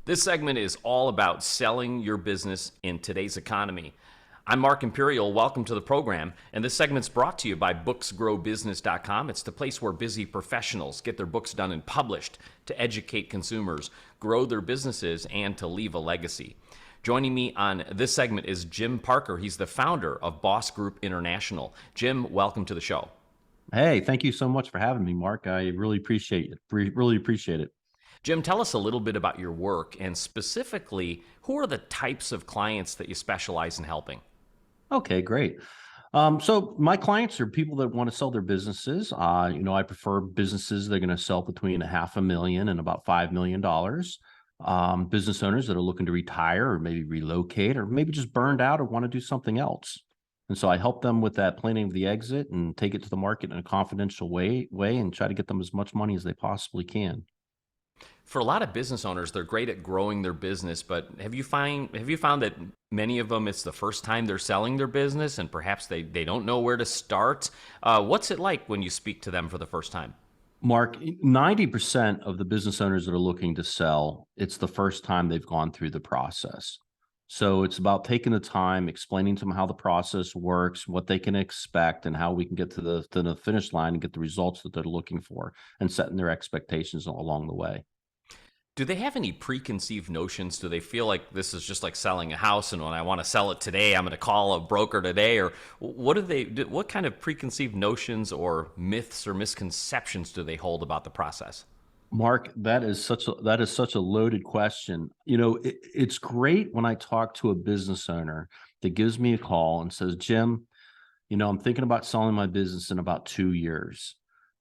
This segment is all about selling your business in today's economy. I'm Mark Imperial. Welcome to the program. And this segment's brought to you by booksgrowbusiness.com. It's the place where busy professionals get their books done and published to educate consumers, grow their businesses, and to leave a legacy. Joining me on this segment is Jim Parker. He's the founder of Boss Group International. Jim, welcome to the show. Hey, thank you so much for having me, Mark. I really appreciate it. Really appreciate it. Jim, tell us a little bit about your work and specifically, who are the types of clients that you specialize in helping? Okay, great. So my clients are people that want to sell their businesses. I prefer businesses that are going to sell between a half a million and about $5 million. Business owners that are looking to retire or maybe relocate or maybe just burned out or want to do something else. And so I help them with that planning of the exit and take it to the market in a confidential way and try to get them as much money as they possibly can. For a lot of business owners, they're great at growing their business, but have you found that many of them it's the first time they're selling their business and perhaps they don't know where to start? What's it like when you speak to them for the first time? Mark, 90% of the business owners that are looking to sell, it's the first time they've gone through the process. So it's about taking the time, explaining to them how the process works, what they can expect, and how we can get to the finish line and get the results that they're looking for, and setting their expectations along the way. Do they have any preconceived notions? Do they feel like this is just like selling a house, and when I want to sell it today, I'm going to call a broker today? Or what kind of preconceived notions or myths or misconceptions do they hold about the process? Mark, that is such a loaded question. It's great when I talk to a business owner that gives me a call and says, Jim, I'm thinking about selling my business in about 2 years.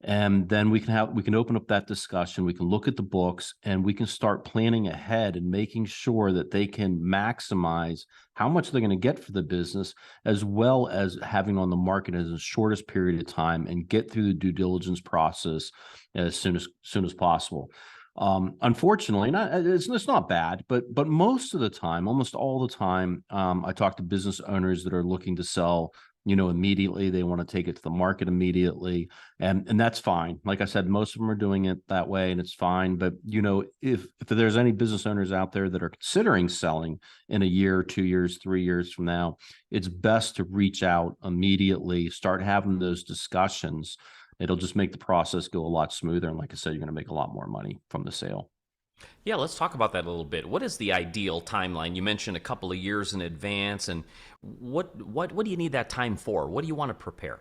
And then we can open up that discussion. We can look at the books and we can start planning ahead and making sure that they can maximize how much they're going to get for the business, as well as having on the market in the shortest period of time and get through the due diligence process as soon as possible. Unfortunately, it's not bad, but most of the time, almost all the time, I talk to business owners that are looking to sell, immediately. They want to take it to the market immediately, and that's fine. Like I said, most of them are doing it that way, and it's fine. But if there's any business owners out there that are considering selling in a year, 2 years, 3 years from now, it's best to reach out immediately, start having those discussions. It'll just make the process go a lot smoother. And like I said, you're going to make a lot more money from the sale. Yeah, let's talk about that a little bit. What is the ideal timeline? You mentioned a couple of years in advance, and what do you need that time for? What do you want to prepare?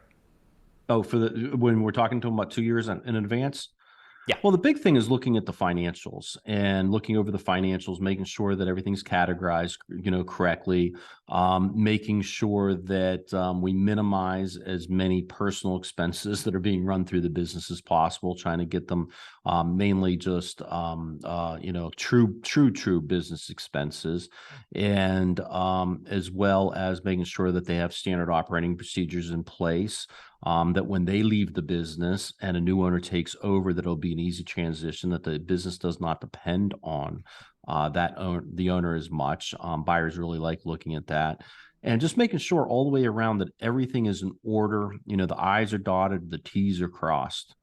Oh, when we're talking to them about 2 years in advance. Yeah. Well, the big thing is looking at the financials and looking over the financials, making sure that everything's categorized, correctly, making sure that we minimize as many personal expenses that are being run through the business as possible, trying to get them mainly just true business expenses, and as well as making sure that they have standard operating procedures in place, that when they leave the business and a new owner takes over, that it'll be an easy transition, that the business does not depend on the owner as much. Buyers really like looking at that. And just making sure all the way around that everything is in order. The I's are dotted, the T's are crossed.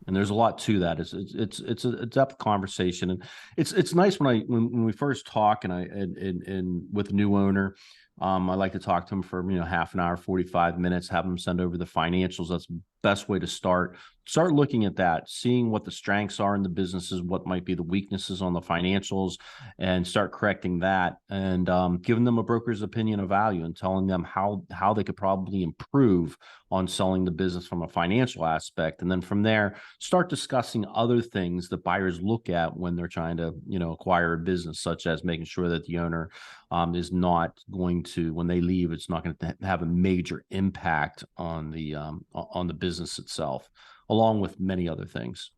And there's a lot to that. It's a depth conversation, and it's nice when we first talk and with a new owner. I like to talk to them for half an hour, 45 minutes, have them send over the financials. That's the best way to start looking at that, seeing what the strengths are in the businesses, what might be the weaknesses on the financials, and start correcting that, and giving them a broker's opinion of value and telling them how they could probably improve on selling the business from a financial aspect. And then from there, start discussing other things that buyers look at when they're trying to acquire a business, such as making sure that the owner is not going to, when they leave, it's not going to have a major impact on the business itself, along with many other things.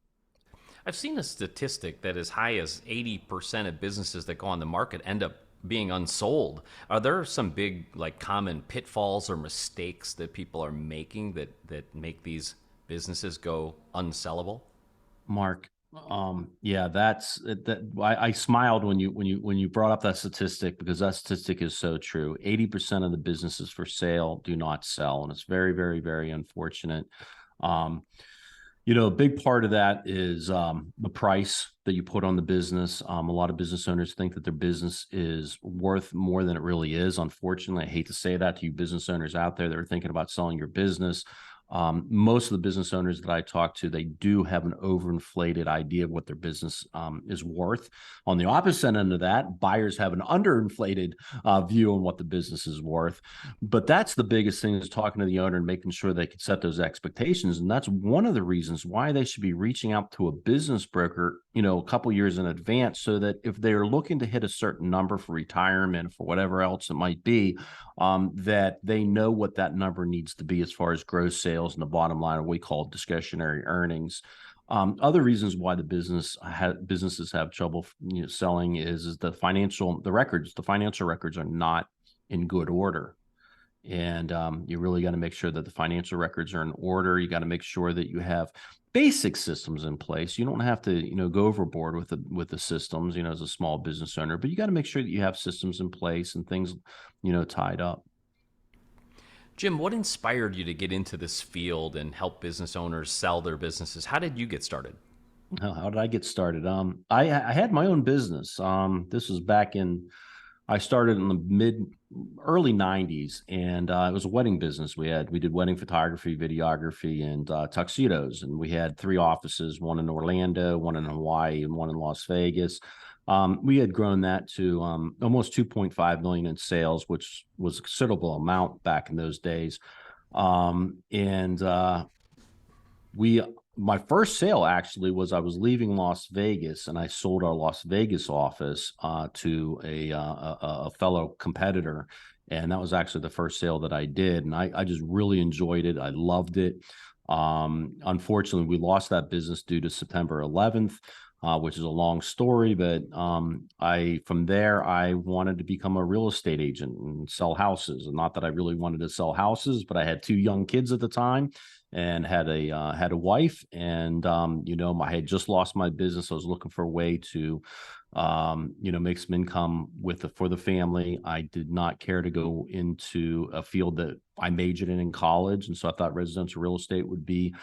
I've seen a statistic that as high as 80% of businesses that go on the market end up being unsold. Are there some big, like, common pitfalls or mistakes that people are making that make these businesses go unsellable? Mark, yeah, that's that. I smiled when you brought up that statistic, because that statistic is so true. 80% of the businesses for sale do not sell, and it's very, very, very unfortunate. Um, A big part of that is the price that you put on the business. A lot of business owners think that their business is worth more than it really is. Unfortunately, I hate to say that to you business owners out there that are thinking about selling your business. Most of the business owners that I talk to, they do have an overinflated idea of what their business is worth. On the opposite end of that, buyers have an underinflated view on what the business is worth. But that's the biggest thing, is talking to the owner and making sure they can set those expectations. And that's one of the reasons why they should be reaching out to a business broker, a couple years in advance, so that if they're looking to hit a certain number for retirement, for whatever else it might be, that they know what that number needs to be as far as gross sales and the bottom line, what we call discretionary earnings. Other reasons why the businesses have trouble, selling is the financial records are not in good order. And you really got to make sure that the financial records are in order. You got to make sure that you have basic systems in place. You don't have to, go overboard with the systems, as a small business owner, but you got to make sure that you have systems in place and things, tied up. Jim, what inspired you to get into this field and help business owners sell their businesses? How did you get started? How did I get started? I had my own business. This was back in, I started in the early 90s, and it was a wedding business. We did wedding photography, videography, and tuxedos. And we had 3 offices, one in Orlando, one in Hawaii, and one in Las Vegas. We had grown that to almost 2.5 million in sales, which was a considerable amount back in those days. And my first sale actually was, I was leaving Las Vegas, and I sold our Las Vegas office to a fellow competitor. And that was actually the first sale that I did. And I just really enjoyed it. I loved it. Unfortunately, we lost that business due to September 11th, which is a long story. But from there, I wanted to become a real estate agent and sell houses. And not that I really wanted to sell houses, but I had 2 young kids at the time, and had a wife, and I had just lost my business. I was looking for a way to make some income for the family. I did not care to go into a field that I majored in college, and so I thought residential real estate would be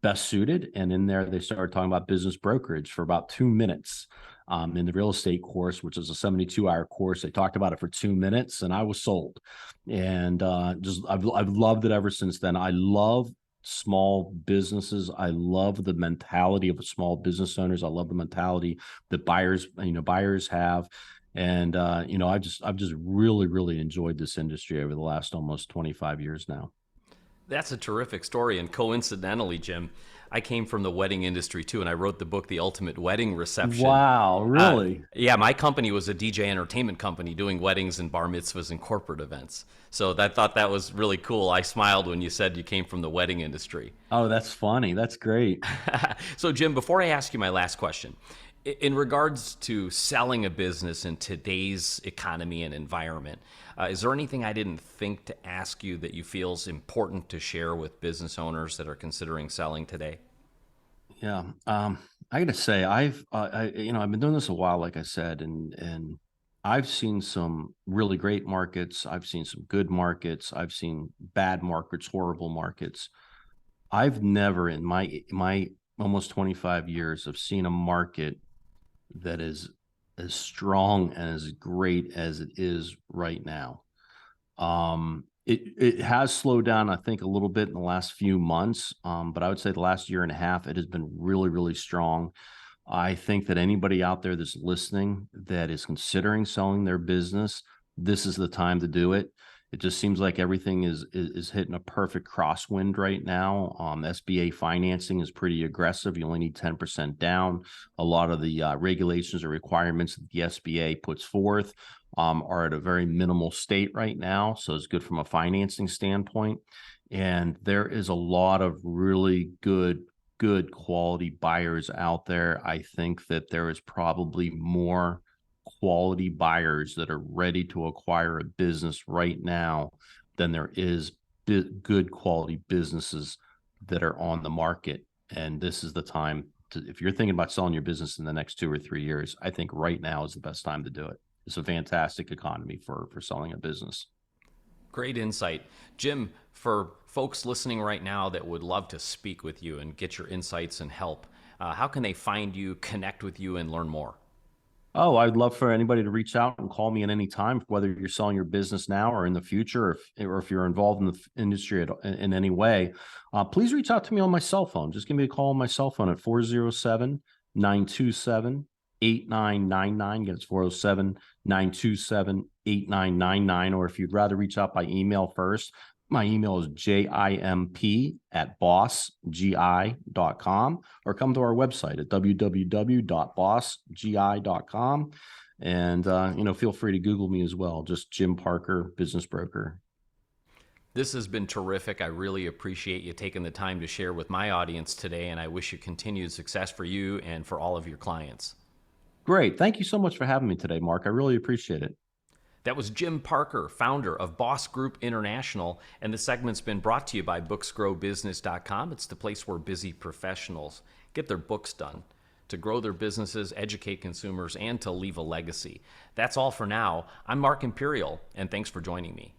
best suited. And in there, they started talking about business brokerage for about 2 minutes. In the real estate course, which is a 72-hour course, they talked about it for 2 minutes, and I was sold. And I've loved it ever since then. I love small businesses. I love the mentality of small business owners. I love the mentality that buyers have. And I've just really, really enjoyed this industry over the last almost 25 years now. That's a terrific story. And coincidentally, Jim, I came from the wedding industry too, and I wrote the book, The Ultimate Wedding Reception. Wow, really? Yeah, my company was a DJ entertainment company doing weddings and bar mitzvahs and corporate events. So I thought that was really cool. I smiled when you said you came from the wedding industry. Oh, that's funny. That's great. So, Jim, before I ask you my last question, in regards to selling a business in today's economy and environment, is there anything I didn't think to ask you that you feel is important to share with business owners that are considering selling today? Yeah. I got to say, I've been doing this a while, like I said, and I've seen some really great markets. I've seen some good markets. I've seen bad markets, horrible markets. I've never in my almost 25 years have seen a market that is as strong and as great as it is right now. It has slowed down, I think, a little bit in the last few months, but I would say the last year and a half, it has been really, really strong. I think that anybody out there that's listening that is considering selling their business, this is the time to do it. It just seems like everything is hitting a perfect crosswind right now. SBA financing is pretty aggressive. You only need 10% down. A lot of the regulations or requirements that the SBA puts forth are at a very minimal state right now. So it's good from a financing standpoint. And there is a lot of really good quality buyers out there. I think that there is probably more quality buyers that are ready to acquire a business right now than there is good quality businesses that are on the market. And this is the time to, if you're thinking about selling your business in the next 2 or 3 years, I think right now is the best time to do it. It's a fantastic economy for selling a business. Great insight. Jim, for folks listening right now that would love to speak with you and get your insights and help, how can they find you, connect with you, and learn more? Oh, I'd love for anybody to reach out and call me at any time, whether you're selling your business now or in the future, or if you're involved in the industry in any way. Please reach out to me on my cell phone. Just give me a call on my cell phone at 407-927-8999. Again, it's 407-927-8999. Or if you'd rather reach out by email first, my email is jimp@bossgi.com, or come to our website at www.bossgi.com. And, feel free to Google me as well. Just Jim Parker, business broker. This has been terrific. I really appreciate you taking the time to share with my audience today, and I wish you continued success for you and for all of your clients. Great. Thank you so much for having me today, Mark. I really appreciate it. That was Jim Parker, founder of Boss Group International, and the segment's been brought to you by booksgrowbusiness.com. It's the place where busy professionals get their books done to grow their businesses, educate consumers, and to leave a legacy. That's all for now. I'm Mark Imperial, and thanks for joining me.